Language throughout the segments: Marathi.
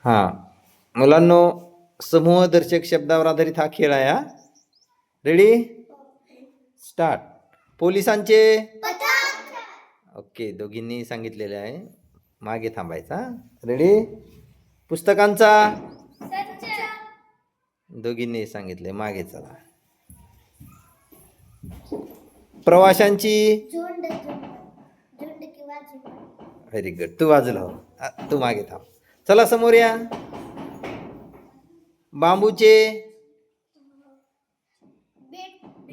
हां, मुलांनो, समूहदर्शक शब्दावर आधारित हा खेळ आहे. हा, रेडी, स्टार्ट. पोलिसांचे. ओके, दोघींनी सांगितलेले आहे. मागे थांबायचा. रेडी. पुस्तकांचा. दोघींनी सांगितले, मागे चला. प्रवाशांची. Very good. तू बाजूला हो, तू मागे थांब. चला समोर या. बांबूचे.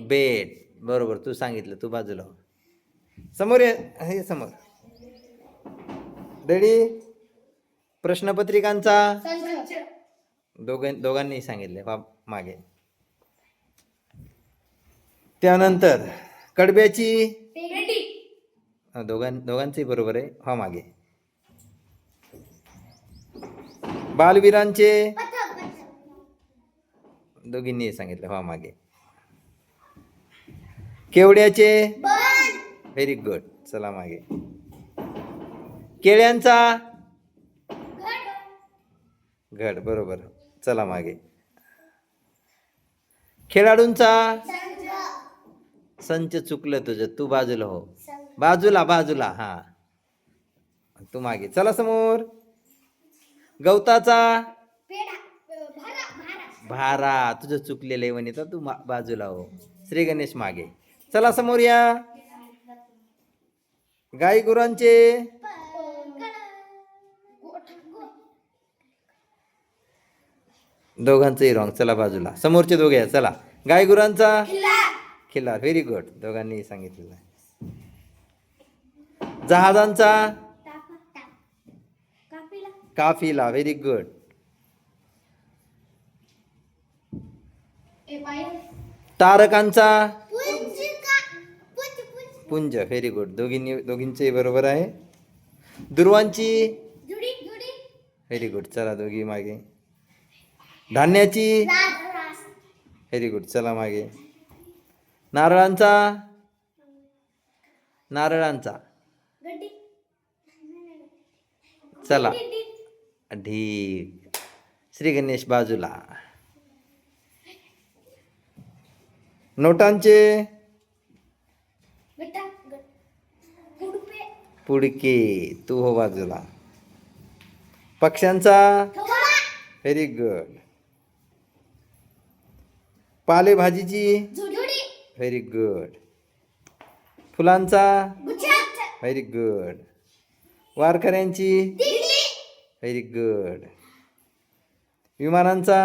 बेट. बरोबर, तू सांगितलं, तू बाजूला हो. समोर या, हे समोर. रेडी. प्रश्नपत्रिकांचा. दोघांनी सांगितले, मागे. त्यानंतर कडब्याची. दोघांचंही बरोबर आहे, हा मागे. बालवीरांचे. दोघींनी सांगितलं, हा मागे. केवड्याचे. व्हेरी गुड, चला मागे. केळ्यांचा. घड, बरोबर, चला मागे. खेळाडूंचा. संच चुकलं तुझं, तू बाजूला हो. बाजूला, हा, तू मागे. चला समोर. गवताचा. भारा, तुझं चुकलेलं आहे म्हणे, तर तू बाजूला हो. श्री गणेश मागे. चला समोर या. गाई गुरांचे. दोघांचंही रॉंग, चला बाजूला. समोरचे दोघे आहे, चला. गाई गुरांचा. खिल्लार, व्हेरी गुड, दोघांनी सांगितलेलं आहे. जहाजांचा. काफिला, व्हेरी गुड. तारकांचा. पुंज, व्हेरी गुड, दोघींचेही बरोबर आहे. दुर्वांची. व्हेरी गुड, चला दोघी मागे. धान्याची. व्हेरी गुड, चला मागे. नारळांचा. चला. ढीग. श्री गणेश बाजूला. नोटांचे. पुडके, तू हो बाजूला. पक्ष्यांचा. Very good. पालेभाजीची. Very good. फुलांचा. Very good. वारकऱ्यांची. Very good. विमानांचा.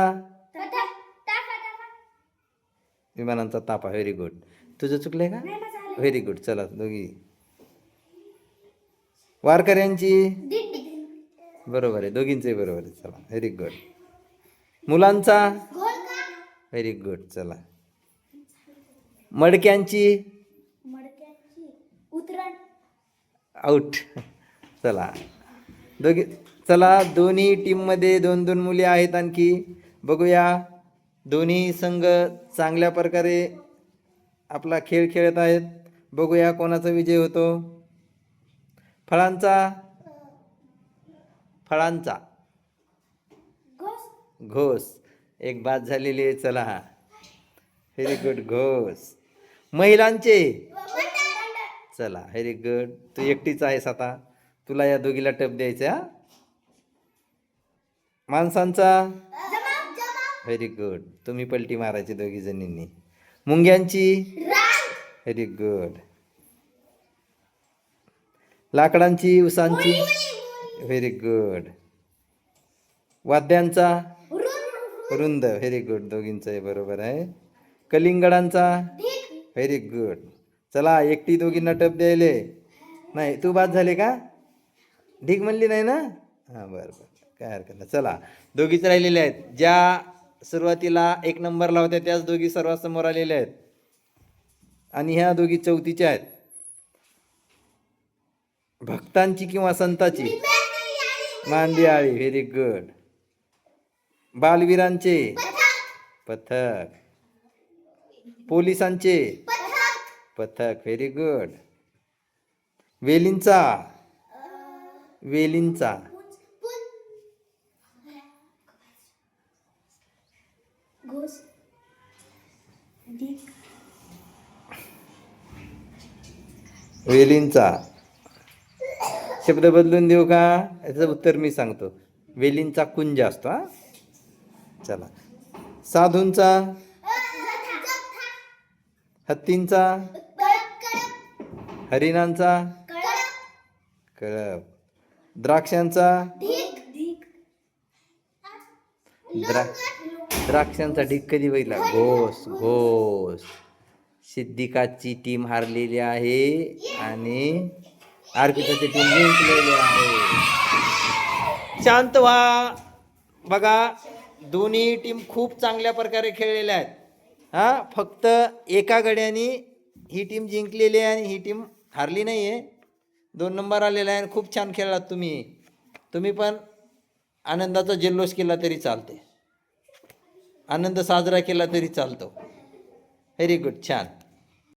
ताफा, व्हेरी गुड. तुझं चुकलंय का? व्हेरी गुड, चला दोघी. वारकऱ्यांची. बरोबर आहे, दोघींचंही बरोबर आहे, चला, व्हेरी गुड. मुलांचा. व्हेरी गुड, चला. मडक्यांची. आउट. चला दोघी. चला, दोन्ही टीममध्ये 2-2 मुली आहेत आणखी. बघूया, दोन्ही संघ चांगल्या प्रकारे आपला खेळ खेळत आहेत. बघूया कोणाचा विजय होतो. फळांचा. घोस, एक बाद झालेली आहे, चला. व्हेरी गुड, घोस. महिलांचे. चला, व्हेरी गुड, तू एकटीच आहेस आता, तुला या दोघीला टप द्यायचा. माणसांचा. व्हेरी गुड, तुम्ही पलटी मारायची दोघी जणींनी. मुंग्यांची. Very good. लाकडांची. उसांची. Very good. वाद्यांचा. रुंद, व्हेरी गुड, दोघींचं बरोबर आहे. कलिंगडांचा. Very good. चला, एकटी दोघींना टप द्यायले. नाही, तू बाद झाले का? ढीक म्हणली नाही ना? हां, बरं, काय हरकत नाही. चला, दोघीच राहिलेले आहेत. ज्या सुरुवातीला 1 नंबरला होत्या त्याच दोघी सर्वात समोर आलेल्या आहेत, आणि ह्या दोघी चौथीच्या आहेत. भक्तांची किंवा संताची. मांदियाळी, व्हेरी गुड. बालवीरांचे. पथक. पोलिसांचे. पथक, व्हेरी गुड. वेलींचा. वेलींचा शब्द बदलून देऊ का? याचं उत्तर मी सांगतो. वेलींचा कुंज असतो. हा, चला. साधूंचा, हत्तींचा, हरिणांचा, कळप. द्राक्षांचा, द्राक्षांचा ढीक कधी बघितला? घोस घोस. सिद्धिकाची टीम हारलेली आहे आणि अर्पिताची टीम जिंकलेली आहे. शांत व्हा. बघा, दोन्ही टीम खूप चांगल्या प्रकारे खेळलेल्या आहेत. हा, फक्त एका गड्याने ही टीम जिंकलेली आहे आणि ही टीम हारली नाही आहे. 2 नंबर आलेला आहे आणि खूप छान खेळलात तुम्ही. तुम्ही पण आनंदाचा जल्लोष केला तरी चालते, आनंद साजरा केला तरी चालतो. व्हेरी गुड, छान.